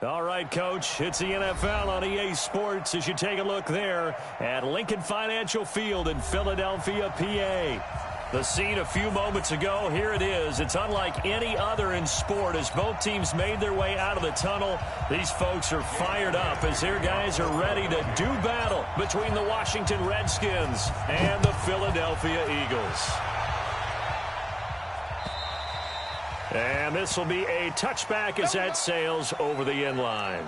All right, Coach, it's the NFL on EA Sports as you take a look there at Lincoln Financial Field in Philadelphia, PA. The scene a few moments ago, here it is. It's unlike any other in sport as both teams made their way out of the tunnel. These folks are fired up as their guys are ready to do battle between the Washington Redskins and the Philadelphia Eagles. And this will be a touchback as that sails over the end line.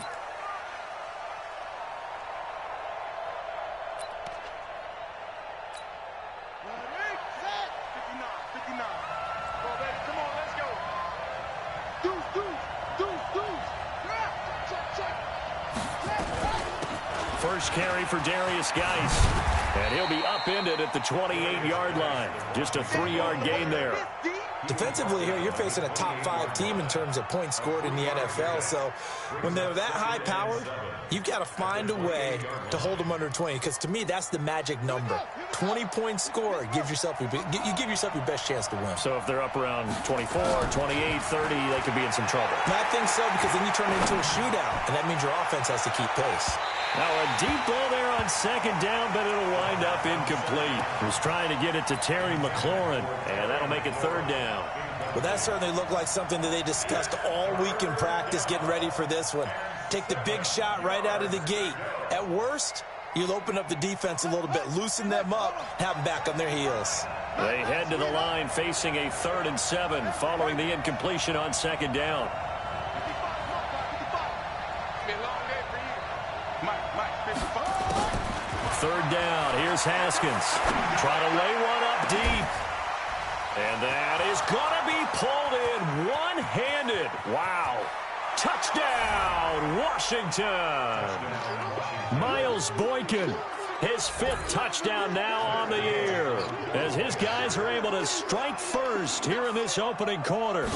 First carry for Darius Geis. And he'll be upended at the 28-yard line. Just a 3-yard gain there. Defensively here, you're facing a top-5 team in terms of points scored in the NFL. So when they're that high-powered, you've got to find a way to hold them under 20. Because to me, that's the magic number. 20-point score gives yourself you give yourself your best chance to win. So if they're up around 24, 28, 30, they could be in some trouble. I think so, because then you turn it into a shootout, and that means your offense has to keep pace. Now a deep ball there on second down, but it'll wind up incomplete. He was trying to get it to Terry McLaurin, and that'll make it third down. Well, that certainly looked like something that they discussed all week in practice, getting ready for this one. Take the big shot right out of the gate. At worst, you'll open up the defense a little bit, loosen them up, have them back on their heels. They head to the line facing a 3rd and 7 following the incompletion on second down. Third down. Here's Haskins. Trying to lay one up deep. And that is going to be pulled in one-handed. Wow. Touchdown, Washington. Miles Boykin, his 5th touchdown now on the year, as his guys are able to strike first here in this opening quarter.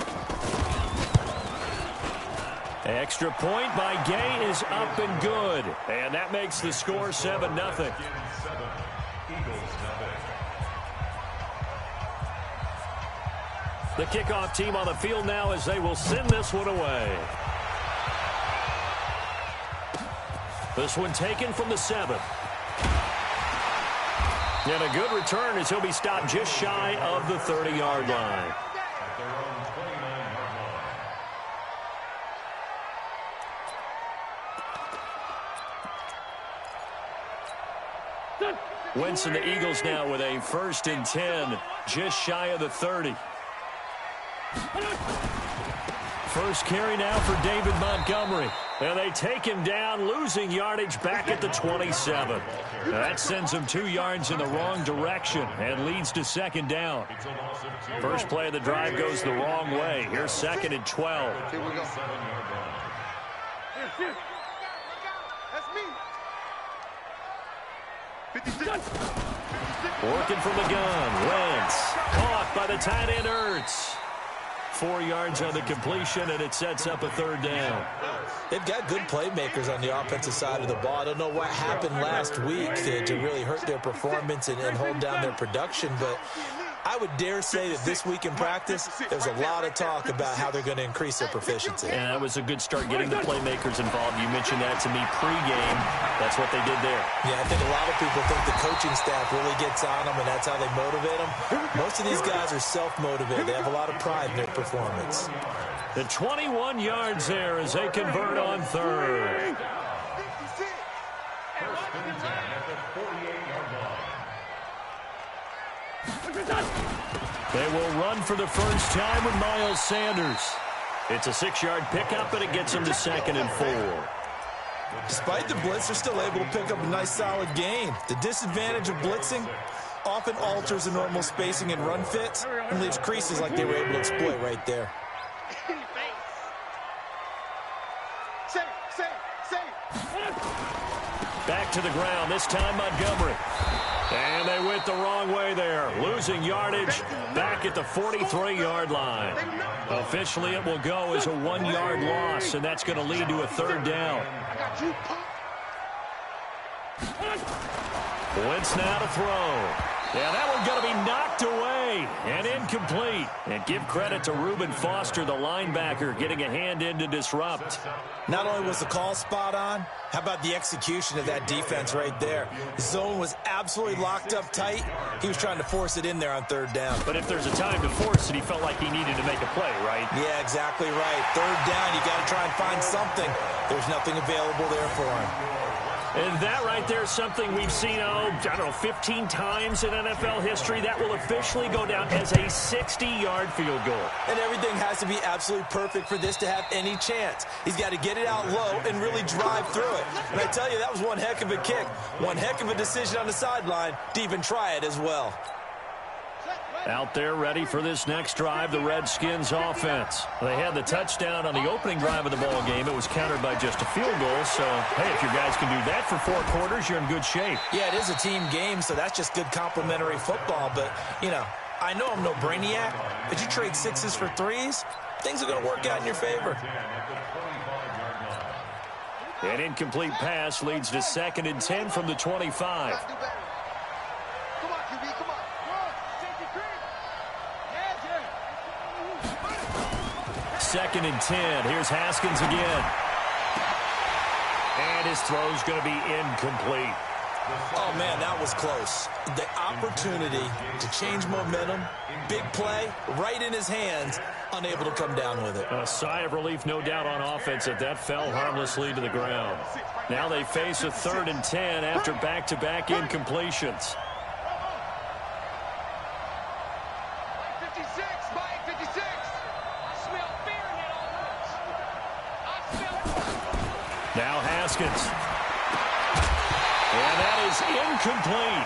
Extra point by Gay is up and good. And that makes the score 7-0. The kickoff team on the field now as they will send this one away. This one taken from the 7. And a good return as he'll be stopped just shy of the 30-yard line. Wentz and the Eagles now with a 1st and 10, just shy of the 30. First carry now for David Montgomery. And they take him down, losing yardage back at the 27. Now that sends him 2 yards in the wrong direction and leads to 2nd down. First play of the drive goes the wrong way. Here's 2nd and 12. Working from the gun. Wentz caught by the tight end Ertz. 4 yards on the completion, and it sets up a 3rd down. They've got good playmakers on the offensive side of the ball. I don't know what happened last week to really hurt their performance and hold down their production, but I would dare say that this week in practice, there's a lot of talk about how they're going to increase their proficiency. And that was a good start getting the playmakers involved. You mentioned that to me pregame. That's what they did there. Yeah, I think a lot of people think the coaching staff really gets on them, and that's how they motivate them. Most of these guys are self-motivated. They have a lot of pride in their performance. The 21 yards there as they convert on 3rd. They will run for the first time with Miles Sanders. It's a 6-yard pickup, and it gets them to 2nd and 4. Despite the blitz, they're still able to pick up a nice, solid gain. The disadvantage of blitzing often alters the normal spacing and run fits and leaves creases like they were able to exploit right there. Back to the ground, this time Montgomery. And they went the wrong way there, losing yardage back at the 43-yard line. Officially, it will go as a 1-yard loss, and that's going to lead to a 3rd down. Wentz now to throw. Yeah, that one's going to be knocked away and incomplete. And give credit to Reuben Foster, the linebacker, getting a hand in to disrupt. Not only was the call spot on, how about the execution of that defense right there? The zone was absolutely locked up tight. He was trying to force it in there on third down. But if there's a time to force it, he felt like he needed to make a play, right? Yeah, exactly right. Third down, you got to try and find something. There's nothing available there for him. And that right there is something we've seen, I don't know, 15 times in NFL history. That will officially go down as a 60-yard field goal. And everything has to be absolutely perfect for this to have any chance. He's got to get it out low and really drive through it. And I tell you, that was one heck of a kick. One heck of a decision on the sideline to even try it as well. Out there ready for this next drive, the Redskins offense. They had the touchdown on the opening drive of the ball game. It was countered by just a field goal. So, hey, if your guys can do that for 4 quarters, you're in good shape. Yeah, it is a team game, so that's just good complimentary football. But, you know, I know I'm no brainiac, but you trade 6s for 3s, things are going to work out in your favor. An incomplete pass leads to 2nd and 10 from the 25. Second and 10. Here's Haskins again. And his throw's going to be incomplete. Oh, man, that was close. The opportunity to change momentum, big play, right in his hands, unable to come down with it. A sigh of relief, no doubt, on offense that fell harmlessly to the ground. Now they face a 3rd and 10 after back-to-back incompletions. Now Haskins. And that is incomplete.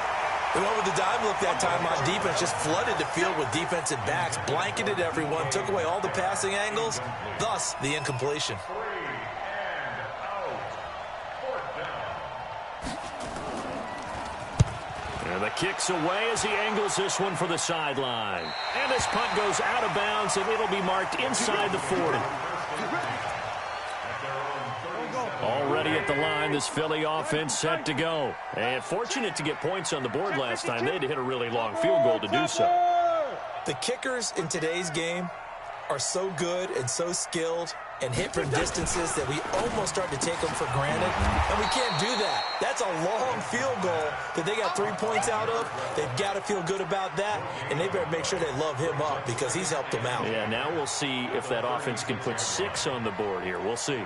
They went with the dive look that time on defense, just flooded the field with defensive backs, blanketed everyone, took away all the passing angles, thus the incompletion. And the kick's away as he angles this one for the sideline. And this punt goes out of bounds, and it'll be marked inside the 40. Already at the line, this Philly offense set to go. And fortunate to get points on the board last time. They had to hit a really long field goal to do so. The kickers in today's game are so good and so skilled and hit from distances that we almost start to take them for granted. And we can't do that. That's a long field goal that they got 3 points out of. They've got to feel good about that, and they better make sure they love him up because he's helped them out. Yeah, now we'll see if that offense can put 6 on the board here. We'll see.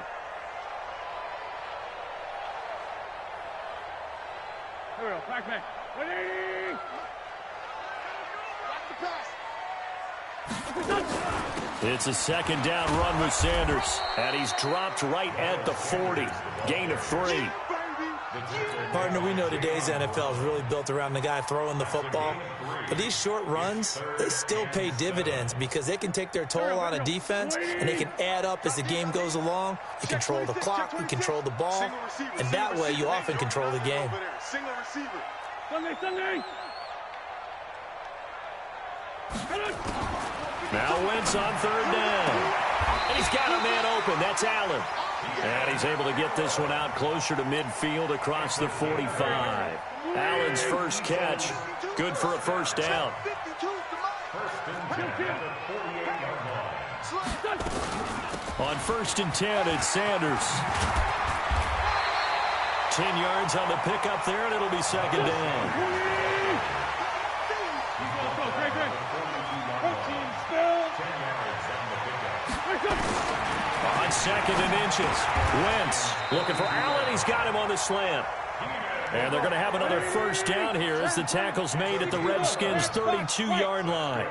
It's a 2nd down run with Sanders, and he's dropped right at the 40. Gain of 3. Partner, we know today's NFL is really built around the guy throwing the football. But these short runs, they still pay dividends because they can take their toll on a defense, and they can add up as the game goes along. You control the clock, you control the ball, and that way you often control the game. Now Wentz on 3rd down. And he's got a man open. That's Allen. And he's able to get this one out closer to midfield across the 45. Allen's first catch, good for a 1st down. On 1st and 10, it's Sanders. 10 yards on the pickup there, and it'll be 2nd down. On 2nd and inches, Wentz looking for Allen. He's got him on the slant. And they're going to have another 1st down here as the tackle's made at the Redskins' 32-yard line.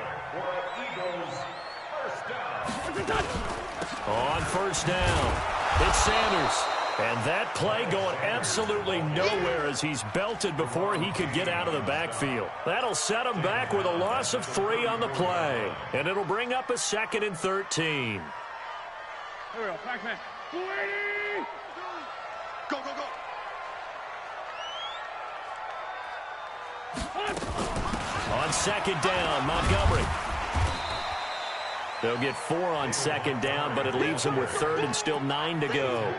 On 1st down, it's Sanders. And that play going absolutely nowhere as he's belted before he could get out of the backfield. That'll set him back with a loss of 3 on the play. And it'll bring up a 2nd and 13. Go, go, go. On 2nd down, Montgomery. They'll get 4 on second down, but it leaves them with third and still 9 to go.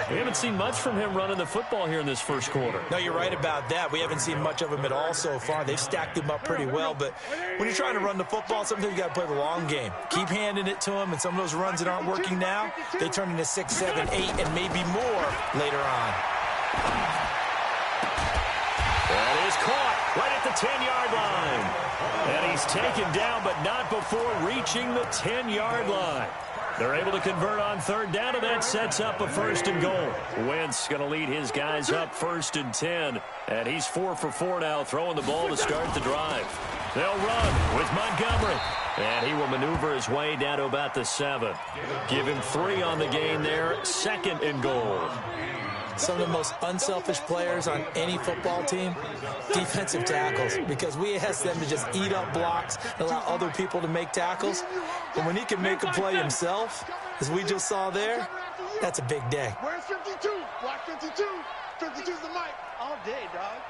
We haven't seen much from him running the football here in this first quarter. No, you're right about that. We haven't seen much of him at all so far. They've stacked him up pretty well, but when you're trying to run the football, sometimes you got to play the long game. Keep handing it to him, and some of those runs that aren't working now, they turn into 6, 7, 8, and maybe more later on. That is caught right at the 10-yard line. And he's taken down, but not before reaching the 10-yard line. They're able to convert on third down, and that sets up a 1st and goal. Wentz going to lead his guys up 1st and 10. And he's 4 for 4 now, throwing the ball to start the drive. They'll run with Montgomery. And he will maneuver his way down to about the 7. Give him 3 on the gain there, 2nd and goal. Some of the most unselfish players on any football team, defensive tackles, because we ask them to just eat up blocks and allow other people to make tackles. But when he can make a play himself, as we just saw there, that's a big day. Where's 52? Block 52. 52's the mic. All day, dog.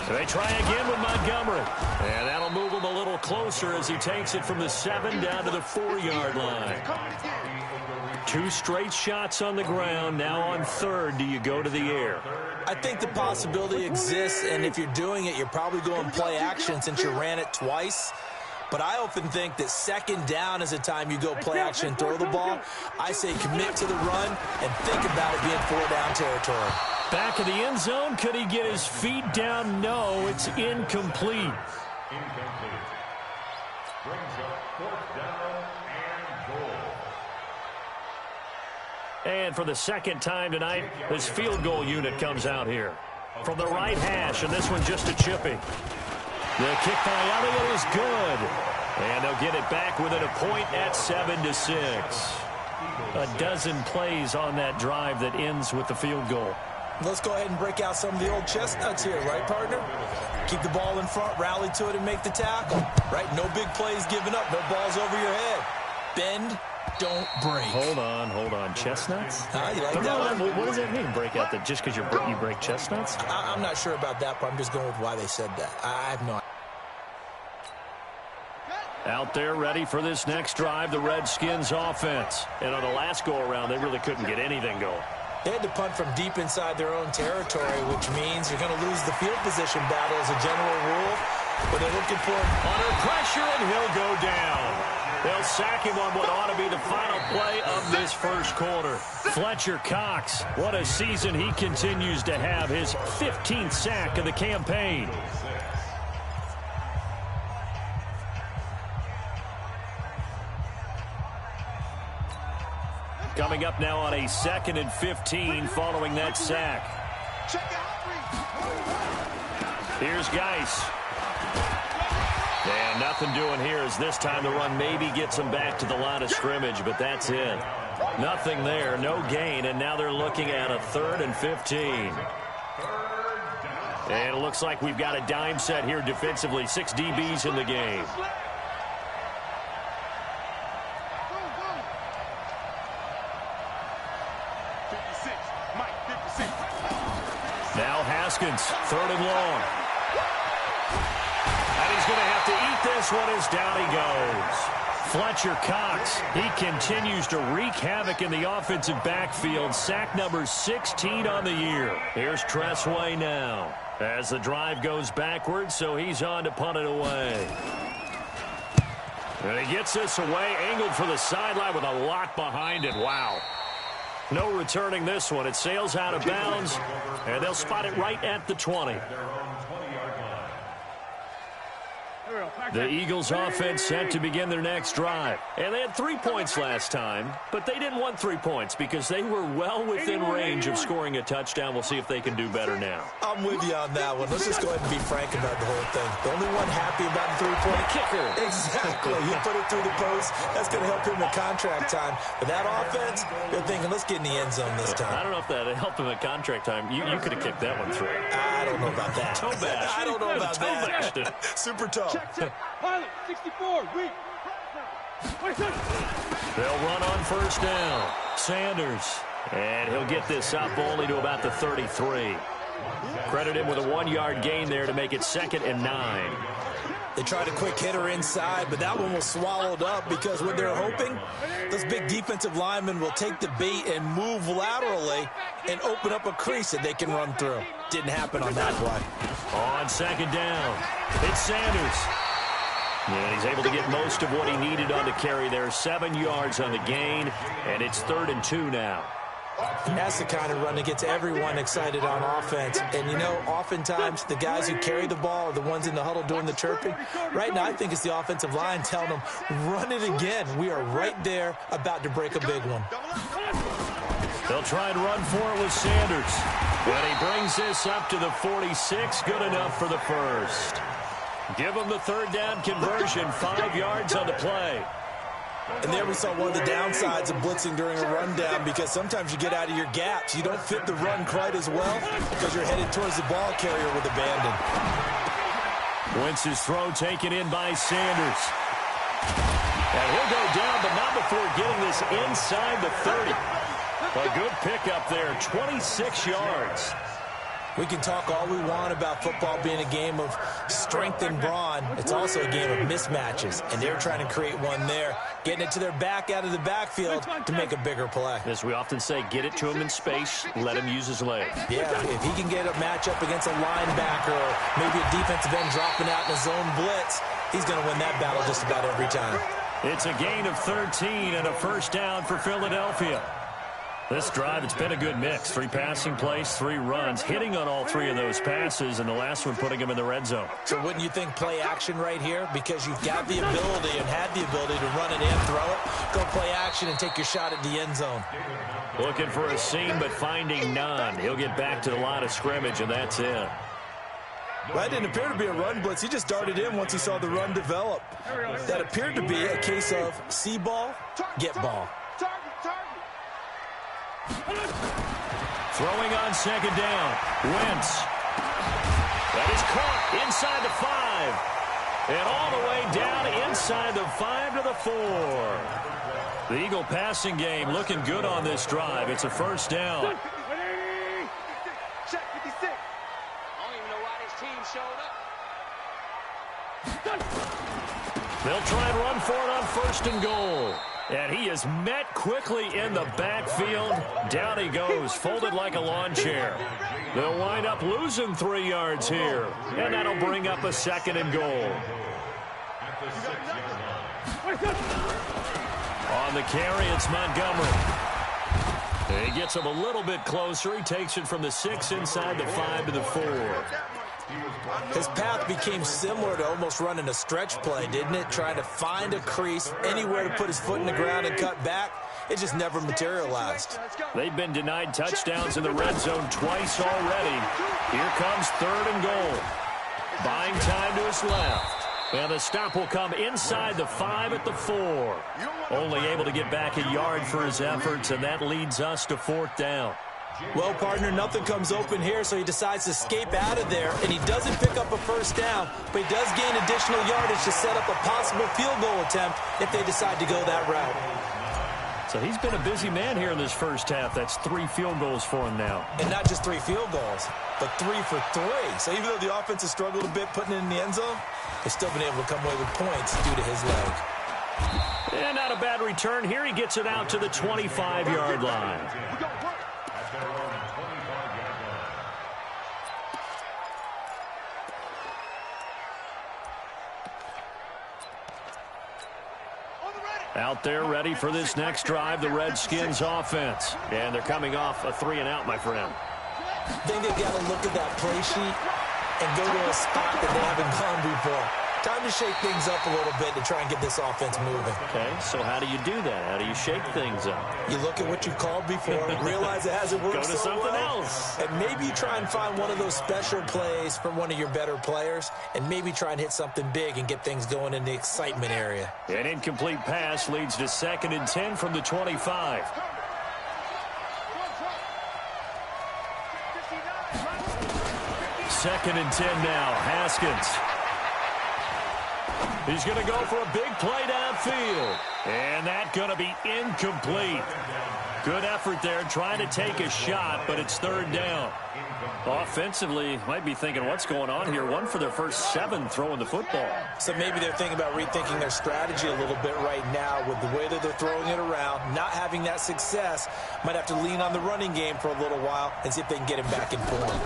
So they try again with Montgomery. And that'll move him a little closer as he takes it from the 7 down to the 4-yard line. 2 straight shots on the ground. Now on third, do you go to the air? I think the possibility exists, and if you're doing it, you're probably going play action since you ran it twice. But I often think that 2nd down is the time you go play action and throw the ball. I say commit to the run and think about it being 4-down territory. Back of the end zone. Could he get his feet down? No, it's incomplete. And for the 2nd time tonight, this field goal unit comes out here. From the right hash, and this one just a chippy. The kick by Elliott is good. And they'll get it back within a point at 7-6. A dozen plays on that drive that ends with the field goal. Let's go ahead and break out some of the old chestnuts here, right, partner? Keep the ball in front, rally to it, and make the tackle. Right? No big plays given up, no balls over your head. Bend, don't break. Hold on. Chestnuts? You like that one? What does that mean, break out? That just because you break chestnuts? I'm not sure about that, but I'm just going with why they said that. I have no idea. Out there ready for this next drive, the Redskins offense. And on the last go-around, they really couldn't get anything going. They had to punt from deep inside their own territory, which means you're going to lose the field position battle as a general rule. But they're looking for him under pressure, and he'll go down. They'll sack him on what ought to be the final play of this first quarter. Fletcher Cox, what a season he continues to have, his 15th sack of the campaign. Coming up now on a 2nd and 15 following that sack. Here's Geis. And nothing doing here as this time the run maybe gets them back to the line of scrimmage, but that's it. Nothing there, no gain, and now they're looking at a 3rd and 15. And it looks like we've got a dime set here defensively, 6 DBs in the game. Now Haskins, 3rd and long. And he's going to have to eat this one as down he goes. Fletcher Cox, he continues to wreak havoc in the offensive backfield. Sack number 16 on the year. Here's Tressway now as the drive goes backwards, so he's on to punt it away. And he gets this away, angled for the sideline with a lot behind it. Wow. No returning this one. It sails out of bounds, and they'll spot it right at the 20. The Eagles offense set to begin their next drive. And they had 3 points last time, but they didn't want 3 points because they were well within range of scoring a touchdown. We'll see if they can do better now. I'm with you on that one. Let's just go ahead and be frank about the whole thing. The only one happy about the 3-point kicker. Exactly. You put it through the post. That's going to help him in contract time. But that offense, they're thinking, let's get in the end zone this time. I don't know if that helped him at contract time. You could have kicked that one through. I don't know about that. Toe bash. I don't know about that. Super toe. Check. Pilot, 64, weak. They'll run on 1st down. Sanders. And he'll get this up only to about the 33. Credit him with a 1-yard gain there to make it 2nd and 9. They tried a quick hitter inside, but that one was swallowed up because what they're hoping, those big defensive linemen will take the bait and move laterally and open up a crease that they can run through. Didn't happen on that play. On second down, it's Sanders. And he's able to get most of what he needed on the carry there. 7 yards on the gain, and it's 3rd and 2 now. And that's the kind of run that gets everyone excited on offense. And, you know, oftentimes the guys who carry the ball are the ones in the huddle doing the chirping. Right now, I think it's the offensive line telling them, run it again. We are right there about to break a big one. They'll try and run for it with Sanders. And he brings this up to the 46. Good enough for the first. Give him the 3rd down conversion. 5 yards on the play. And there we saw one of the downsides of blitzing during a rundown, because sometimes you get out of your gaps. You don't fit the run quite as well because you're headed towards the ball carrier with abandon. Wentz's throw taken in by Sanders. And he'll go down, but not before getting this inside the 30. A good pickup there, 26 yards. We can talk all we want about football being a game of strength and brawn. It's also a game of mismatches, and they're trying to create one there, getting it to their back out of the backfield to make a bigger play. As we often say, get it to him in space, let him use his legs. Yeah, if he can get a matchup against a linebacker or maybe a defensive end dropping out in a zone blitz, he's going to win that battle just about every time. It's a gain of 13 and a first down for Philadelphia. This drive, it's been a good mix. 3 passing plays, 3 runs, hitting on all 3 of those passes, and the last one putting him in the red zone. So wouldn't you think play action right here? Because you've got the ability and had the ability to run it in, throw it, go play action, and take your shot at the end zone. Looking for a seam, but finding none. He'll get back to the line of scrimmage, and that's it. Well, that didn't appear to be a run blitz. He just darted in once he saw the run develop. That appeared to be a case of see ball, get ball. Throwing on second down. Wentz. That is caught inside the 5. And all the way down inside the 5 to the 4. The Eagle passing game looking good on this drive. It's a first down. Check 56. I don't even know why this team showed up. They'll try and run for it on 1st and goal. And he is met quickly in the backfield. Down he goes, folded like a lawn chair. They'll wind up losing 3 yards here. And that'll bring up a 2nd and goal. On the carry, it's Montgomery. He gets him a little bit closer. He takes it from the 6 inside the 5 to the 4. His path became similar to almost running a stretch play, didn't it? Trying to find a crease, anywhere to put his foot in the ground and cut back. It just never materialized. They've been denied touchdowns in the red zone twice already. Here comes 3rd and goal. Buying time to his left. And the stop will come inside the 5 at the 4. Only able to get back a yard for his efforts, and that leads us to 4th down. Well, partner, nothing comes open here, so he decides to escape out of there, and he doesn't pick up a first down, but he does gain additional yardage to set up a possible field goal attempt if they decide to go that route. So he's been a busy man here in this first half. That's 3 field goals for him now. And not just 3 field goals, but 3 for 3. So even though the offense has struggled a bit putting it in the end zone, they've still been able to come away with points due to his leg. And not a bad return here. He gets it out to the 25-yard line. Out there ready for this next drive, the Redskins offense. And they're coming off a 3-and-out, my friend. I think they've got to look at that play sheet and go to a spot that they haven't gone before. Time to shake things up a little bit to try and get this offense moving. Okay, so how do you do that? How do you shake things up? You look at what you've called before, realize it hasn't worked Go to so something well, else. and maybe try and find one of those special plays from one of your better players, and maybe try and hit something big and get things going in the excitement area. An incomplete pass leads to 2nd and 10 from the 25. Second and 10 now. Haskins. He's going to go for a big play downfield. And that's going to be incomplete. Good effort there, trying to take a shot, but it's third down. Offensively, might be thinking, what's going on here? One for their first 7 throwing the football. So maybe they're thinking about rethinking their strategy a little bit right now with the way that they're throwing it around. Not having that success, might have to lean on the running game for a little while and see if they can get him back in form.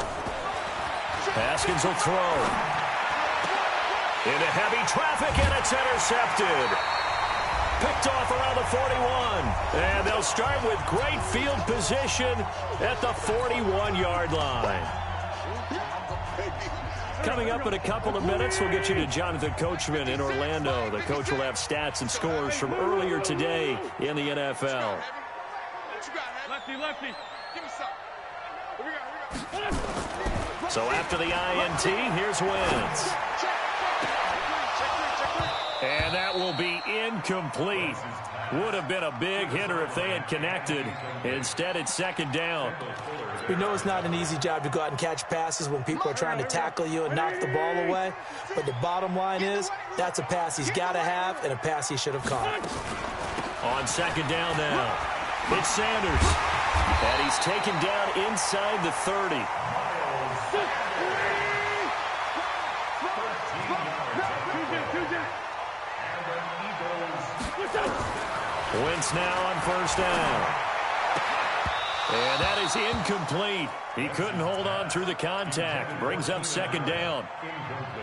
Haskins will throw. Into heavy traffic, and it's intercepted. Picked off around the 41. And they'll start with great field position at the 41-yard line. Coming up in a couple of minutes, we'll get you to Jonathan Coachman in Orlando. The coach will have stats and scores from earlier today in the NFL. Lefty, lefty. Give me some. Here we go. So after the INT, here's Wentz. And that will be incomplete. Would have been a big hitter if they had connected. Instead, it's second down. We know it's not an easy job to go out and catch passes when people are trying to tackle you and knock the ball away. But the bottom line is, that's a pass he's got to have and a pass he should have caught. On second down now, it's Sanders. And he's taken down inside the 30. Wentz now on first down. And that is incomplete. He couldn't hold on through the contact. Brings up second down.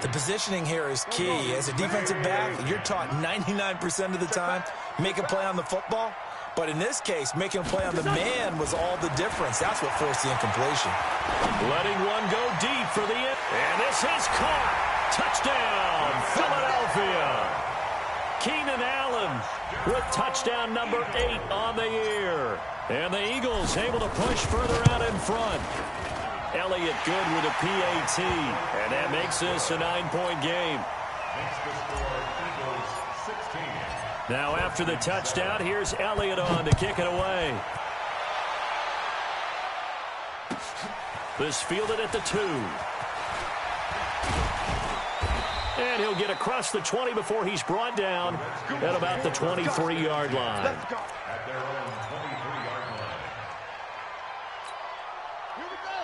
The positioning here is key. As a defensive back, you're taught 99% of the time, make a play on the football. But in this case, making a play on the man was all the difference. That's what forced the incompletion. Letting one go deep for the end. And this is caught. Touchdown, Philadelphia. Keenan Allen with touchdown number 8 on the year. And the Eagles able to push further out in front. Elliott good with a PAT. And that makes this a 9-point game. Now after the touchdown, here's Elliott on to kick it away. This fielded at the 2. And he'll get across the 20 before he's brought down at about the 23-yard line.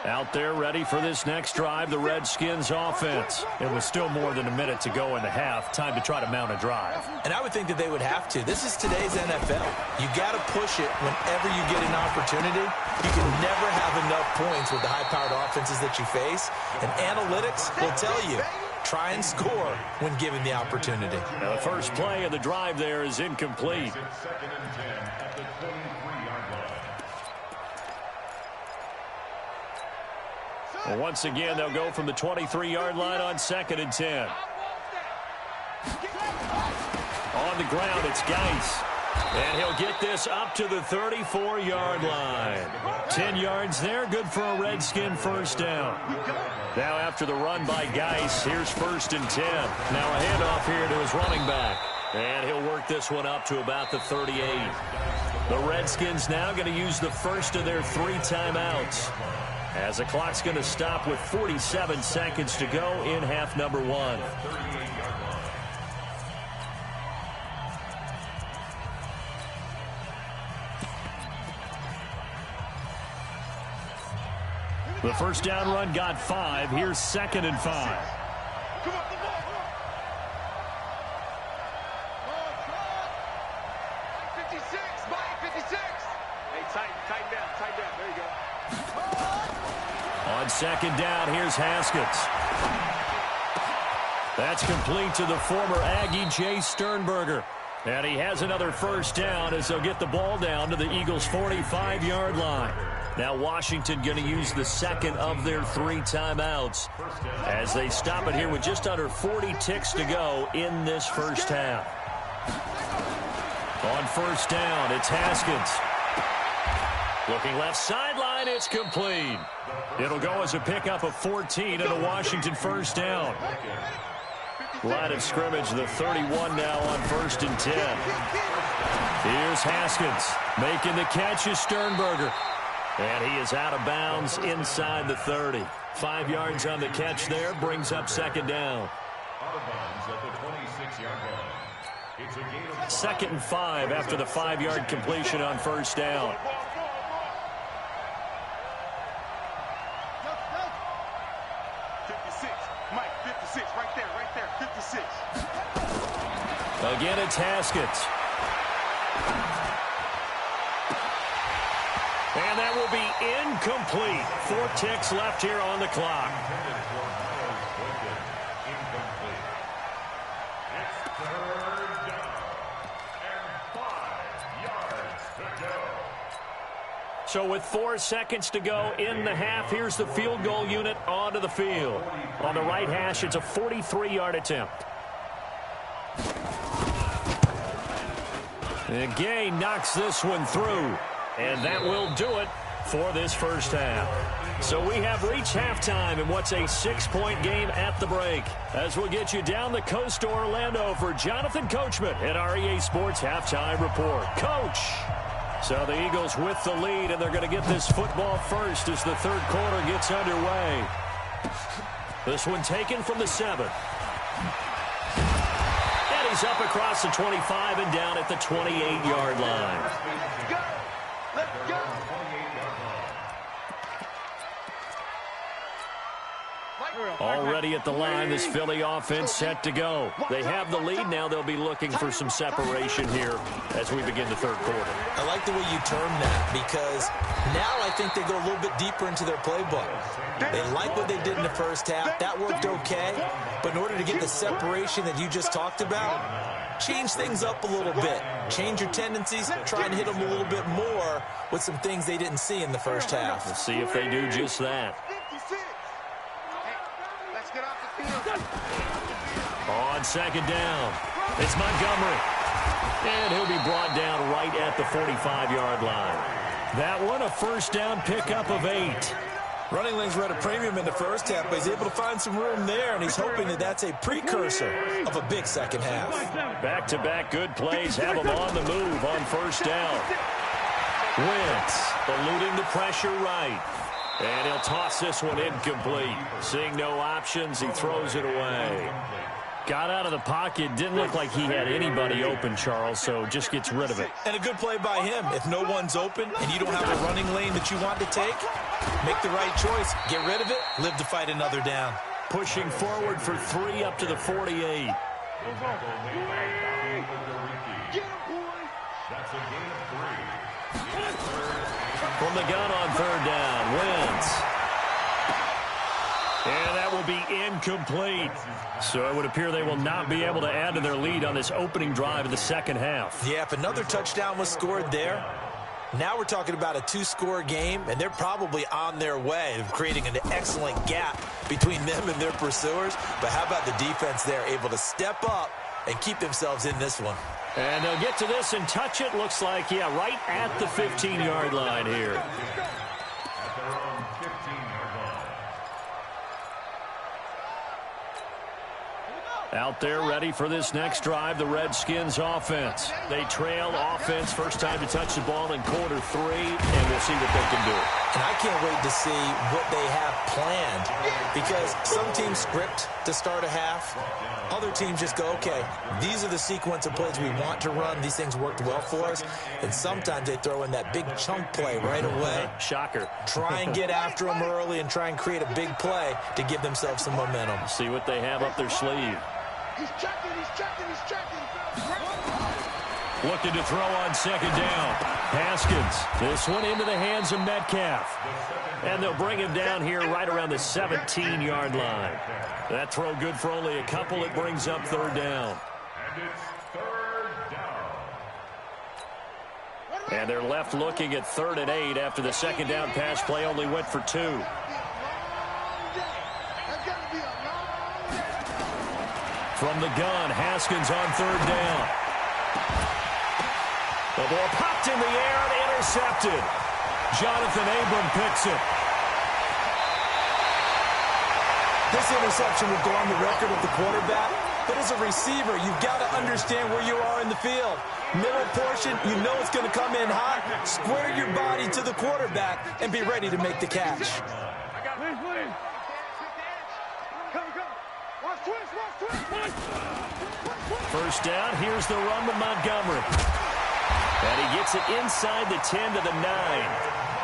Out there ready for this next drive, the Redskins offense. It was still more than a minute to go in the half. Time to try to mount a drive. And I would think that they would have to. This is today's NFL. You got to push it whenever you get an opportunity. You can never have enough points with the high-powered offenses that you face. And analytics will tell you, try and score when given the opportunity. Now the first play of the drive there is incomplete. Well, once again, they'll go from the 23-yard line on 2nd and 10. On the ground, it's Geis. And he'll get this up to the 34-yard line. 10 yards there, good for a Redskin first down. Now after the run by Geis, here's 1st and 10. Now a handoff here to his running back. And he'll work this one up to about the 38. The Redskins now going to use the first of their 3 timeouts, as the clock's going to stop with 47 seconds to go in half number 1. The first down run got 5. Here's 2nd and 5. Come on, the ball. 56, Mike, 56. Hey, tighten down. There you go. On 2nd down, here's Haskins. That's complete to the former Aggie, Jay Sternberger. And he has another first down as they'll get the ball down to the Eagles' 45-yard line. Now Washington going to use the second of their 3 timeouts as they stop it here with just under 40 ticks to go in this first half. On first down, it's Haskins. Looking left sideline, it's complete. It'll go as a pickup of 14 and a Washington first down. Line of scrimmage, the 31 now on 1st and 10. Here's Haskins. Making the catch is Sternberger. And he is out of bounds inside the 30. 5 yards on the catch there, brings up 2nd down. 2nd and 5 after the 5-yard completion on first down. Again, it's Haskins. And that will be incomplete. 4 ticks left here on the clock. So with 4 seconds to go in the half, here's the field goal unit onto the field. On the right hash, it's a 43-yard attempt. And Gay knocks this one through. And that will do it for this first half. So we have reached halftime in what's a 6-point game at the break. As we'll get you down the coast to Orlando for Jonathan Coachman at our EA Sports Halftime Report. Coach! So the Eagles with the lead, and they're going to get this football first as the third quarter gets underway. This one taken from the 7. And he's up across the 25 and down at the 28-yard line. Let's go! Let's go! Already at the line, this Philly offense set to go. They have the lead. Now they'll be looking for some separation here as we begin the third quarter. I like the way you termed that, because now I think they go a little bit deeper into their playbook. They like what they did in the first half. That worked okay. But in order to get the separation that you just talked about, change things up a little bit. Change your tendencies. Try and hit them a little bit more with some things they didn't see in the first half. We'll see if they do just that. On second down, it's Montgomery. And he'll be brought down right at the 45-yard line. That one, a first down pickup of 8. Running lanes were at a premium in the first half, but he's able to find some room there, and he's hoping that that's a precursor of a big second half. Back-to-back good plays have him on the move on first down. Wentz eluding the pressure right. And he'll toss this one incomplete. Seeing no options, he throws it away. Got out of the pocket. Didn't look like he had anybody open, Charles, so just gets rid of it. And a good play by him. If no one's open and you don't have a running lane that you want to take, make the right choice. Get rid of it. Live to fight another down. Pushing forward for 3 up to the 48. From the gun on third down, Wentz. And that will be incomplete. So it would appear they will not be able to add to their lead on this opening drive of the second half. Yeah, if another touchdown was scored there, now we're talking about a 2-score game, and they're probably on their way of creating an excellent gap between them and their pursuers. But how about the defense there, able to step up and keep themselves in this one? And they'll get to this and touch it. Looks like, yeah, right at the 15-yard line here. Out there ready for this next drive, the Redskins offense. They trail offense, first time to touch the ball in quarter 3, and we'll see what they can do. And I can't wait to see what they have planned, because some teams script to start a half. Other teams just go, okay, these are the sequence of plays we want to run. These things worked well for us. And sometimes they throw in that big chunk play right away. Shocker. Try and get after them early and try and create a big play to give themselves some momentum. See what they have up their sleeve. He's checking, he's checking, he's checking. Looking to throw on second down. Haskins. This one into the hands of Metcalf. And they'll bring him down here right around the 17-yard line. That throw good for only a couple. It brings up third down. And they're left looking at 3rd and 8 after the second down pass play only went for 2. From the gun, Haskins on third down. The ball popped in the air and intercepted. Jonathan Abram picks it. This interception will go on the record of the quarterback, but as a receiver, you've got to understand where you are in the field. Middle portion, you know it's going to come in hot. Square your body to the quarterback and be ready to make the catch. First down, here's the run to Montgomery. And he gets it inside the 10 to the 9.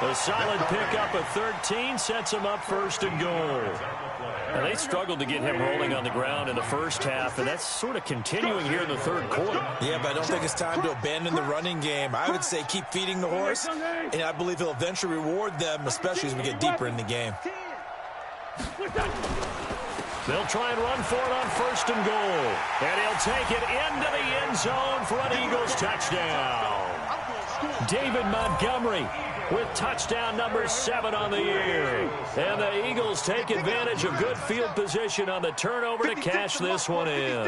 A solid pickup of 13 sets him up first and goal. And they struggled to get him rolling on the ground in the first half, and that's sort of continuing here in the third quarter. Yeah, but I don't think it's time to abandon the running game. I would say keep feeding the horse, and I believe he'll eventually reward them, especially as we get deeper in the game. They'll try and run for it on first and goal. And he'll take it into the end zone for an Eagles touchdown. David Montgomery with touchdown number 7 on the year. And the Eagles take advantage of good field position on the turnover to cash this one in.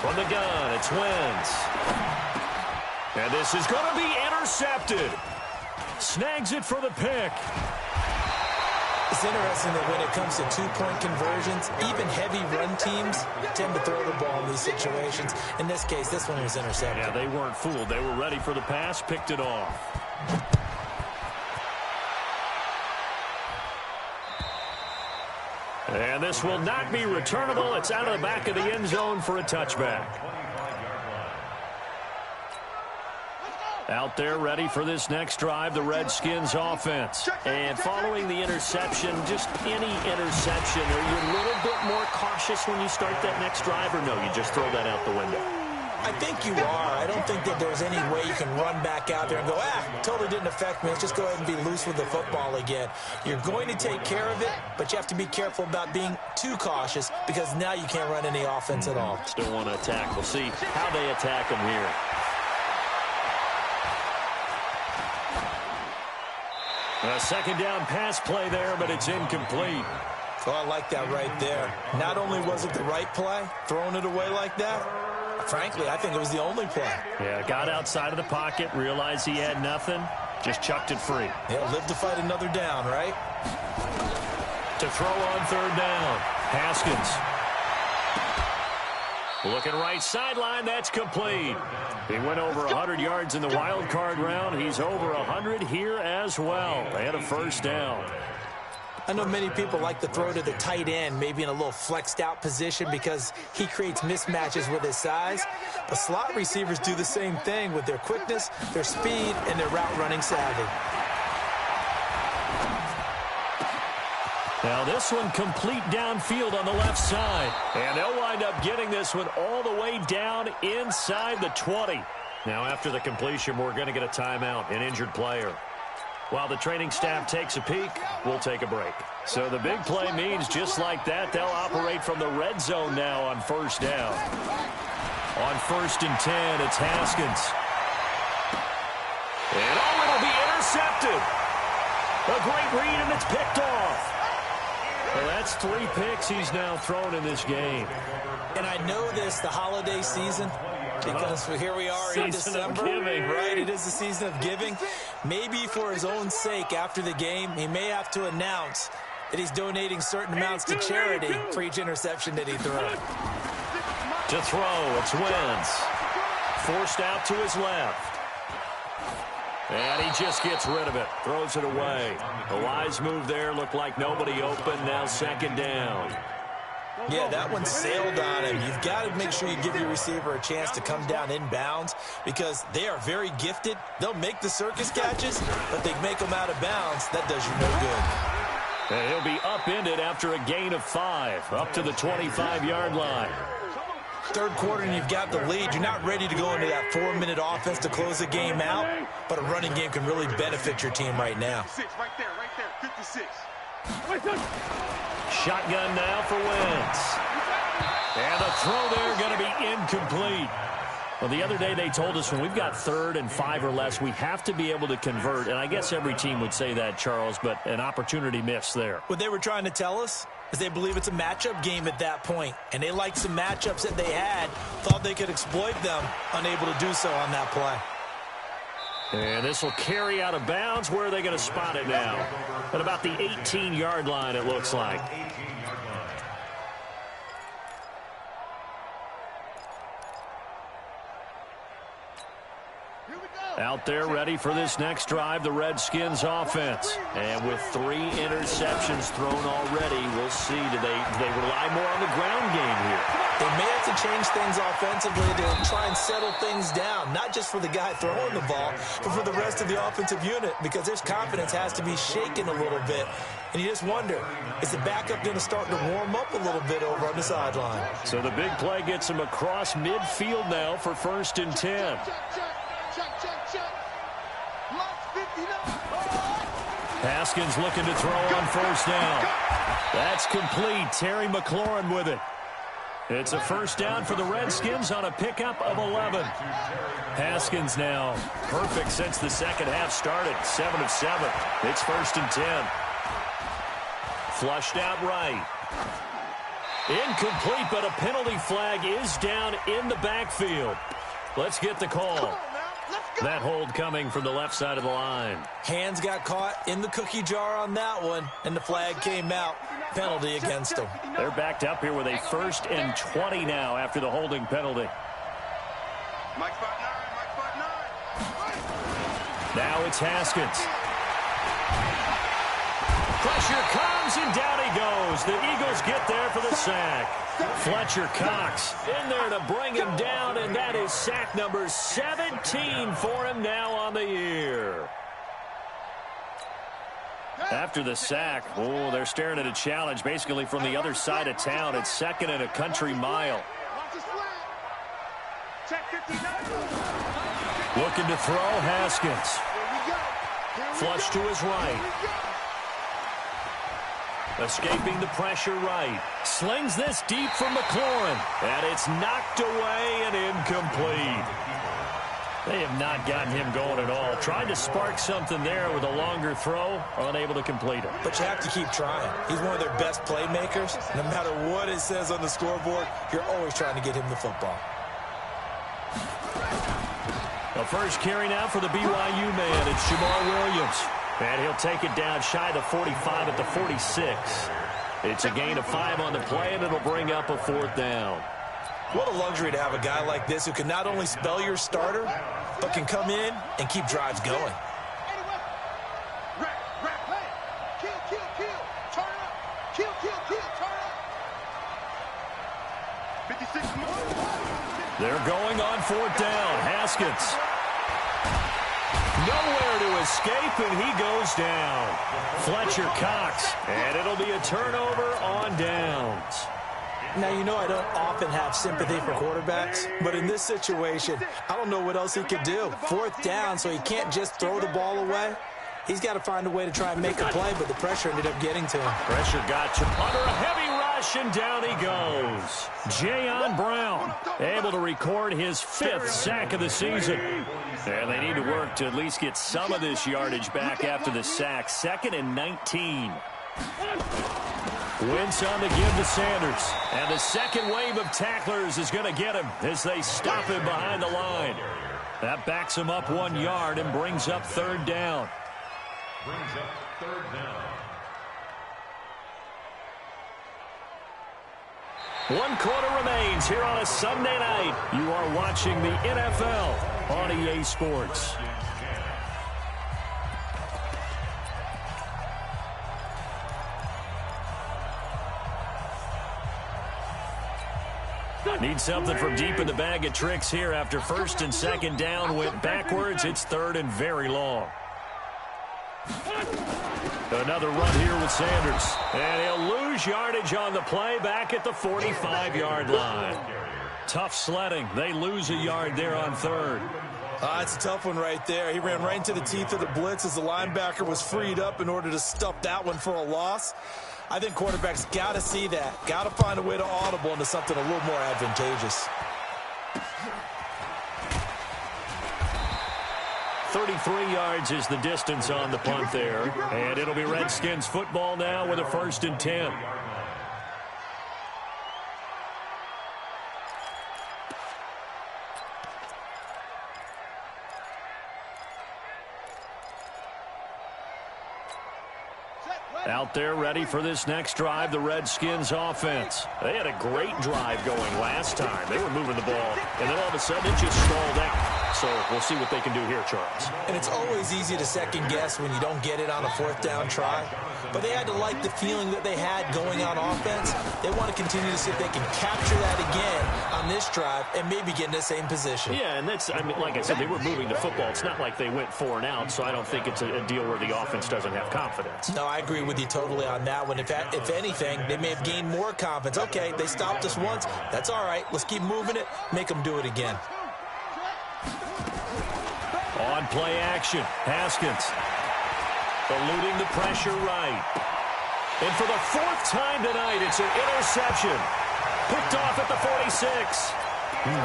From the gun, it's Wentz. And this is going to be intercepted. Snags it for the pick. It's interesting that when it comes to two-point conversions, even heavy run teams tend to throw the ball in these situations. In this case, this one was intercepted. Yeah, they weren't fooled. They were ready for the pass, picked it off. And this will not be returnable. It's out of the back of the end zone for a touchback. Out there ready for this next drive, the Redskins offense. And following the interception, just any interception, are you a little bit more cautious when you start that next drive, or no, you just throw that out the window? I think you are. I don't think that there's any way you can run back out there and go, totally didn't affect me. Let's just go ahead and be loose with the football again. You're going to take care of it, but you have to be careful about being too cautious because now you can't run any offense at all. Still want to attack. We'll see how they attack them here. A second down pass play there, but it's incomplete. Oh, I like that right there. Not only was it the right play, throwing it away like that, frankly, I think it was the only play. Yeah, got outside of the pocket, realized he had nothing, just chucked it free. Yeah, live to fight another down, right? To throw on third down, Haskins. Looking right sideline, that's complete. He went over 100 yards in the wild card round. He's over 100 here as well. And a first down. I know many people like to throw to the tight end, maybe in a little flexed out position because he creates mismatches with his size. But slot receivers do the same thing with their quickness, their speed, and their route running savvy. Now this one complete downfield on the left side. And they'll wind up getting this one all the way down inside the 20. Now after the completion, we're going to get a timeout, an injured player. While the training staff takes a peek, we'll take a break. So the big play means just like that, they'll operate from the red zone now on first down. On first and 10, it's Haskins. And it'll be intercepted. A great read, and it's picked off. Well, that's 3 picks he's now thrown in this game. And I know this, the holiday season, because here we are in December, right? It is the season of giving. Maybe for his own sake after the game, he may have to announce that he's donating certain amounts to charity for each interception that he threw. To throw, it's Wentz. Forced out to his left. And he just gets rid of it, throws it away. A wise move there, looked like nobody open, now second down. Yeah, that one sailed on him. You've got to make sure you give your receiver a chance to come down inbounds because they are very gifted. They'll make the circus catches, but they make them out of bounds. That does you no good. And he'll be upended after a gain of 5, up to the 25-yard line. Third quarter and you've got the lead. You're not ready to go into that 4-minute offense to close the game out, but a running game can really benefit your team right now. Right there, 56. Shotgun now for Wentz. And the throw there going to be incomplete. Well, the other day they told us when we've got 3rd and 5 or less, we have to be able to convert. And I guess every team would say that, Charles, but an opportunity missed there. What they were trying to tell us is they believe it's a matchup game at that point. And they liked some matchups that they had, thought they could exploit them, unable to do so on that play. And this will carry out of bounds. Where are they going to spot it now? At about the 18-yard line, it looks like. Out there ready for this next drive, the Redskins offense. And with 3 interceptions thrown already, we'll see. Do they rely more on the ground game here? They may have to change things offensively to try and settle things down, not just for the guy throwing the ball, but for the rest of the offensive unit, because their confidence has to be shaken a little bit. And you just wonder, is the backup going to start to warm up a little bit over on the sideline? So the big play gets him across midfield now for 1st and 10. Haskins looking to throw on 1st down. That's complete. Terry McLaurin with it. It's a 1st down for the Redskins on a pickup of 11. Haskins now perfect since the second half started. 7 of 7. It's 1st and 10. Flushed out right. Incomplete, but a penalty flag is down in the backfield. Let's get the call. That hold coming from the left side of the line. Hands got caught in the cookie jar on that one, and the flag came out. Penalty against them. They're backed up here with a 1st and 20 now after the holding penalty. Now it's Haskins. Pressure comes, and down he goes. The Eagles get there for the sack. Fletcher Cox in there to bring him down, and that is sack number 17 for him now on the year. After the sack, they're staring at a challenge basically from the other side of town. It's 2nd and a country mile. Looking to throw, Haskins. Flush to his right. Escaping the pressure right. Slings this deep from McLaurin. And it's knocked away and incomplete. They have not gotten him going at all. Tried to spark something there with a longer throw. Unable to complete it. But you have to keep trying. He's one of their best playmakers. No matter what it says on the scoreboard, you're always trying to get him the football. The first carry now for the BYU man. It's Jamal Williams. And he'll take it down shy of the 45 at the 46. It's a gain of 5 on the play, and it'll bring up a 4th down. What a luxury to have a guy like this who can not only spell your starter, but can come in and keep drives going. They're going on 4th down. Haskins. Nowhere to escape, and he goes down. Fletcher Cox, and it'll be a turnover on downs. Now, you know I don't often have sympathy for quarterbacks, but in this situation, I don't know what else he could do. 4th down, so he can't just throw the ball away. He's got to find a way to try and make a play, but the pressure ended up getting to him. Pressure got to under a heavy rush, and down he goes. Jayon Brown able to record his 5th sack of the season. And they need to work to at least get some of this yardage back after the sack. 2nd and 19. Wentz on the give to Sanders. And the second wave of tacklers is going to get him as they stop him behind the line. That backs him up 1 yard and brings up 3rd down. One quarter remains here on a Sunday night. You are watching the NFL on EA Sports. Need something from deep in the bag of tricks here after 1st and 2nd down went backwards. It's 3rd and very long. Another run here with Sanders. And he'll lose yardage on the play back at the 45-yard line. Tough sledding. They lose a yard there on 3rd. It's a tough one right there. He ran right into the teeth of the blitz as the linebacker was freed up in order to stuff that one for a loss. I think quarterbacks got to see that. Got to find a way to audible into something a little more advantageous. 33 yards is the distance on the punt there. And it'll be Redskins football now with a 1st and 10. Out there ready for this next drive, the Redskins offense. They had a great drive going last time. They were moving the ball, and then all of a sudden it just stalled out. So we'll see what they can do here, Charles. And it's always easy to second guess when you don't get it on a fourth down try. But they had to like the feeling that they had going on offense. They want to continue to see if they can capture that again on this drive and maybe get in the same position. Yeah, and that's, I mean, like I said, they were moving the football. It's not like they went 4 and out, so I don't think it's a deal where the offense doesn't have confidence. No, I agree with you totally on that one. If anything, they may have gained more confidence. Okay, they stopped us once. That's all right. Let's keep moving it. Make them do it again. On play action, Haskins eluding the pressure right. And for the 4th time tonight, it's an interception. Picked off at the 46.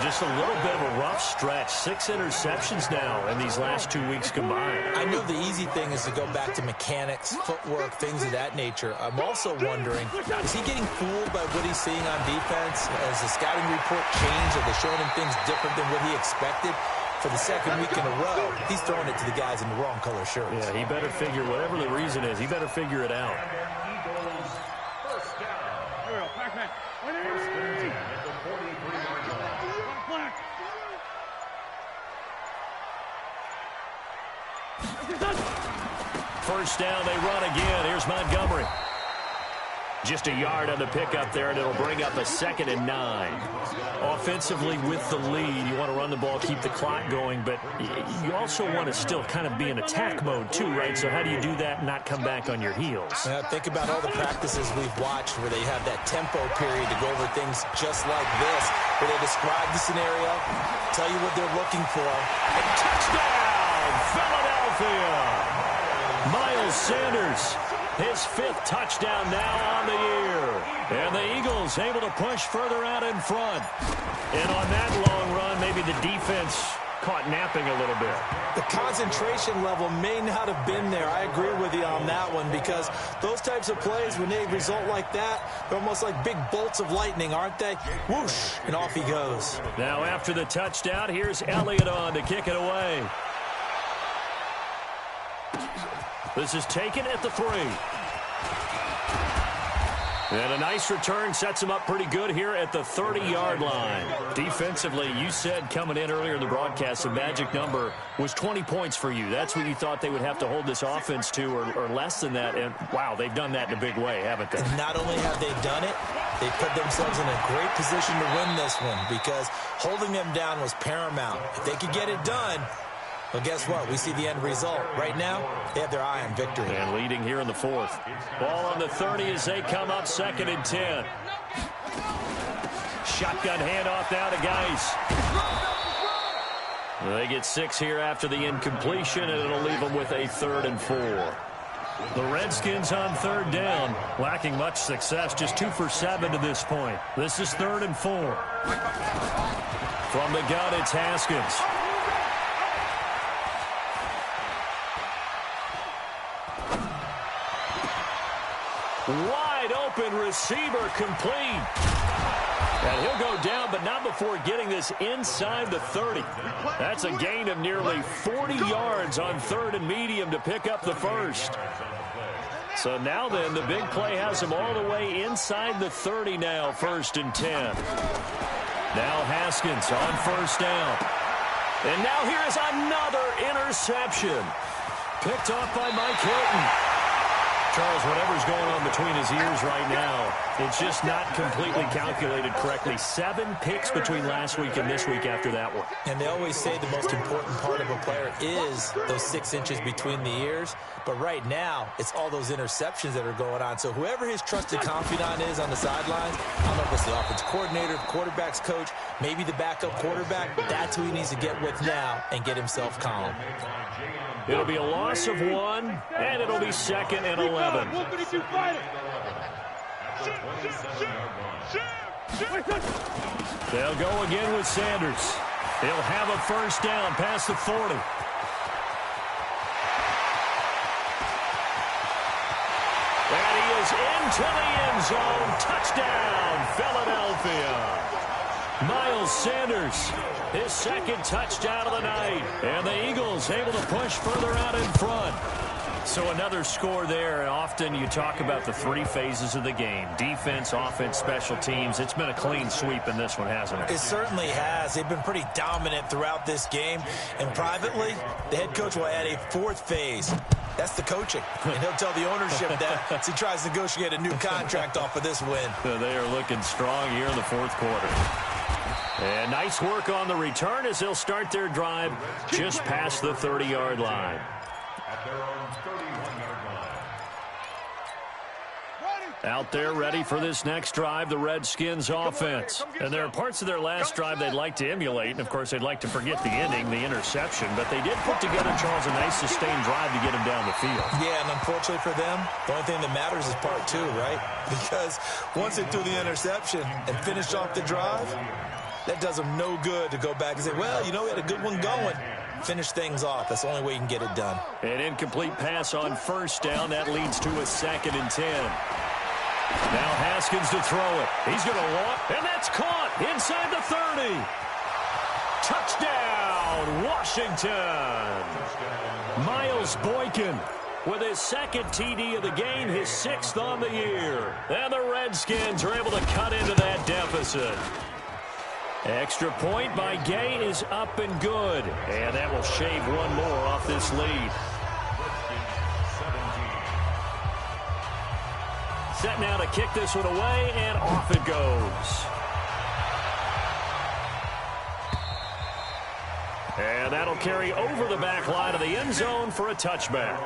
Just a little bit of a rough stretch. 6 interceptions now in these last 2 weeks combined. I know the easy thing is to go back to mechanics, footwork, things of that nature. I'm also wondering, is he getting fooled by what he's seeing on defense? Has the scouting report changed? Are they showing him things different than what he expected? For the 2nd week in a row, he's throwing it to the guys in the wrong color shirts. Yeah, he better figure, whatever the reason is, he better figure it out. First down, they run again. Here's Montgomery. Just a yard on the pickup there, and it'll bring up a 2nd and 9. Offensively with the lead, you want to run the ball, keep the clock going, but you also want to still kind of be in attack mode too, right? So how do you do that and not come back on your heels? Think about all the practices we've watched where they have that tempo period to go over things just like this, where they describe the scenario, tell you what they're looking for. And touchdown, Philadelphia! Miles Sanders. His 5th touchdown now on the year. And the Eagles able to push further out in front. And on that long run, maybe the defense caught napping a little bit. The concentration level may not have been there. I agree with you on that one because those types of plays, when they result like that, they're almost like big bolts of lightning, aren't they? Whoosh, and off he goes. Now after the touchdown, here's Elliott on to kick it away. This is taken at the 3. And a nice return sets him up pretty good here at the 30-yard line. Defensively, you said coming in earlier in the broadcast, the magic number was 20 points for you. That's what you thought they would have to hold this offense to or less than that. And, wow, they've done that in a big way, haven't they? And not only have they done it, they put themselves in a great position to win this one because holding them down was paramount. If they could get it done, well, guess what? We see the end result. Right now, they have their eye on victory. And leading here in the 4th. Ball on the 30 as they come up 2nd and 10. Shotgun handoff now to Geis. They get 6 here after the incompletion, and it'll leave them with a 3rd and 4. The Redskins on 3rd down, lacking much success, just 2 for 7 to this point. This is 3rd and 4. From the gun, it's Haskins. Wide open receiver complete. And he'll go down, but not before getting this inside the 30. That's a gain of nearly 40 yards on 3rd and medium to pick up the 1st. So now then, the big play has him all the way inside the 30 now, 1st and 10. Now Haskins on 1st down. And now here is another interception. Picked off by Mike Hilton. Charles, whatever's going on between his ears right now, it's just not completely calculated correctly. 7 picks between last week and this week after that one. And they always say the most important part of a player is those 6 inches between the ears. But right now, it's all those interceptions that are going on. So whoever his trusted confidant is on the sidelines, I don't know if it's the offense coordinator, the quarterback's coach, maybe the backup quarterback, that's who he needs to get with now and get himself calm. It'll be a loss of 1, and it'll be 2nd and 11. They'll go again with Sanders. He'll have a 1st down past the 40. And he is into the end zone. Touchdown, Philadelphia. Miles Sanders, his 2nd touchdown of the night. And the Eagles able to push further out in front. So another score there, and often you talk about the three phases of the game. Defense, offense, special teams. It's been a clean sweep in this one, hasn't it? It certainly has. They've been pretty dominant throughout this game. And privately, the head coach will add a fourth phase. That's the coaching. And he'll tell the ownership that as he tries to negotiate a new contract off of this win. So they are looking strong here in the fourth quarter. And nice work on the return as they'll start their drive just past the 30-yard line. Out there ready for this next drive, the Redskins offense. And there are parts of their last drive they'd like to emulate. And, of course, they'd like to forget the ending, the interception. But they did put together, Charles, a nice sustained drive to get him down the field. Yeah, and unfortunately for them, the only thing that matters is part two, right? Because once they threw the interception and finished off the drive, that does them no good to go back and say, well, you know, we had a good one going. Finish things off. That's the only way you can get it done. An incomplete pass on first down. That leads to a 2nd and 10. Now Haskins to throw it. He's going to walk, and that's caught inside the 30. Touchdown, Washington. Miles Boykin with his 2nd TD of the game, his 6th on the year. And the Redskins are able to cut into that deficit. Extra point by Gay is up and good. And that will shave one more off this lead. Set now to kick this one away, and off it goes. And that'll carry over the back line of the end zone for a touchback.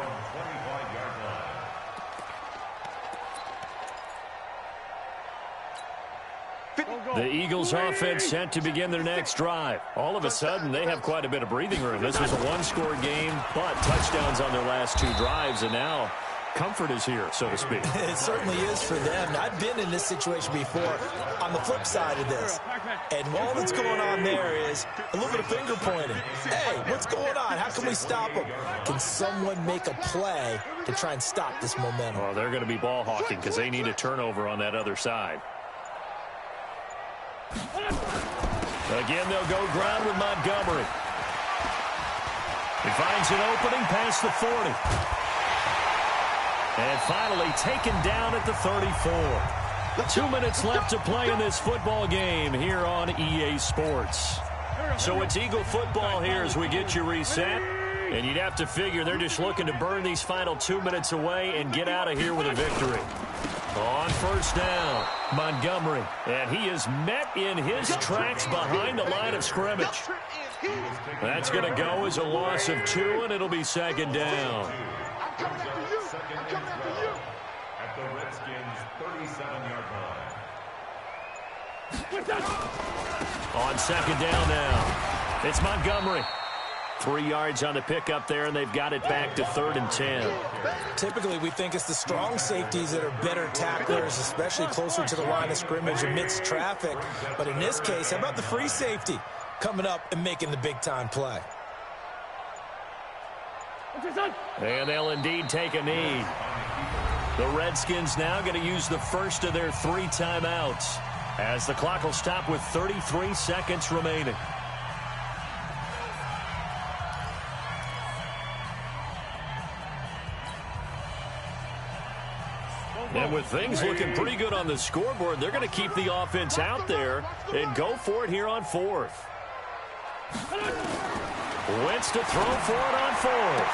The Eagles offense set to begin their next drive. All of a sudden, they have quite a bit of breathing room. This was a one-score game, but touchdowns on their last 2 drives, and now comfort is here, so to speak. It certainly is for them. I've been in this situation before on the flip side of this. And all that's going on there is a little bit of finger pointing. Hey, what's going on? How can we stop them? Can someone make a play to try and stop this momentum? Well, they're going to be ball hawking because they need a turnover on that other side. Again, they'll go ground with Montgomery. He finds an opening past the 40. And finally taken down at the 34. 2 minutes left to play in this football game here on EA Sports. So it's Eagle football here as we get you reset. And you'd have to figure they're just looking to burn these final 2 minutes away and get out of here with a victory. On first down, Montgomery. And he is met in his tracks behind the line of scrimmage. That's going to go as a loss of 2, and it'll be 2nd down. At the Redskins' 37-yard line. On 2nd down now, it's Montgomery. 3 yards on the pickup there, and they've got it back to 3rd and 10. Typically, we think it's the strong safeties that are better tacklers, especially closer to the line of scrimmage amidst traffic. But in this case, how about the free safety coming up and making the big-time play? And they'll indeed take a knee. The Redskins now going to use the first of their 3 timeouts as the clock will stop with 33 seconds remaining. And with things looking pretty good on the scoreboard, they're going to keep the offense out there and go for it here on 4th. Wentz to throw for it on 4th.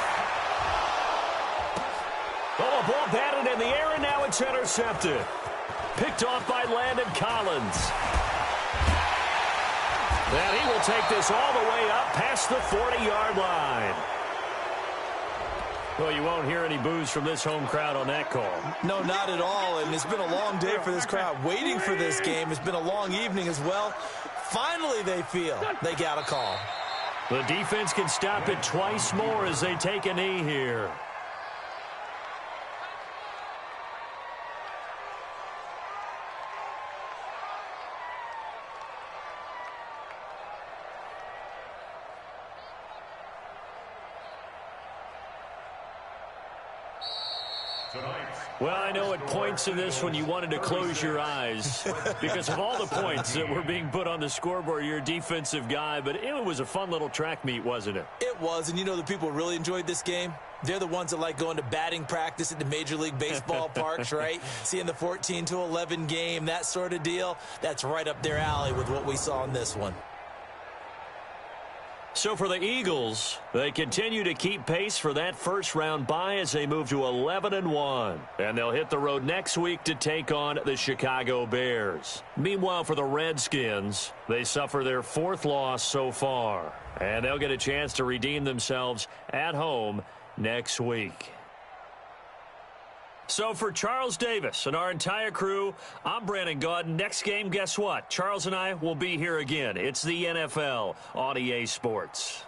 Oh, a ball batted in the air, and now it's intercepted. Picked off by Landon Collins. And he will take this all the way up past the 40-yard line. Well, you won't hear any boos from this home crowd on that call. No, not at all, and it's been a long day for this crowd waiting for this game. It's been a long evening as well. Finally, they feel they got a call. The defense can stop it twice more as they take a knee here. Well, I know at points in this when you wanted to close your eyes because of all the points that were being put on the scoreboard. You're a defensive guy, but it was a fun little track meet, wasn't it? It was, and you know the people really enjoyed this game? They're the ones that like going to batting practice at the Major League Baseball parks, right? Seeing the 14-11 game, that sort of deal. That's right up their alley with what we saw in this one. So for the Eagles, they continue to keep pace for that first-round bye as they move to 11-1. And they'll hit the road next week to take on the Chicago Bears. Meanwhile, for the Redskins, they suffer their 4th loss so far. And they'll get a chance to redeem themselves at home next week. So for Charles Davis and our entire crew, I'm Brandon Gaudin. Next game, guess what? Charles and I will be here again. It's the NFL on EA Sports.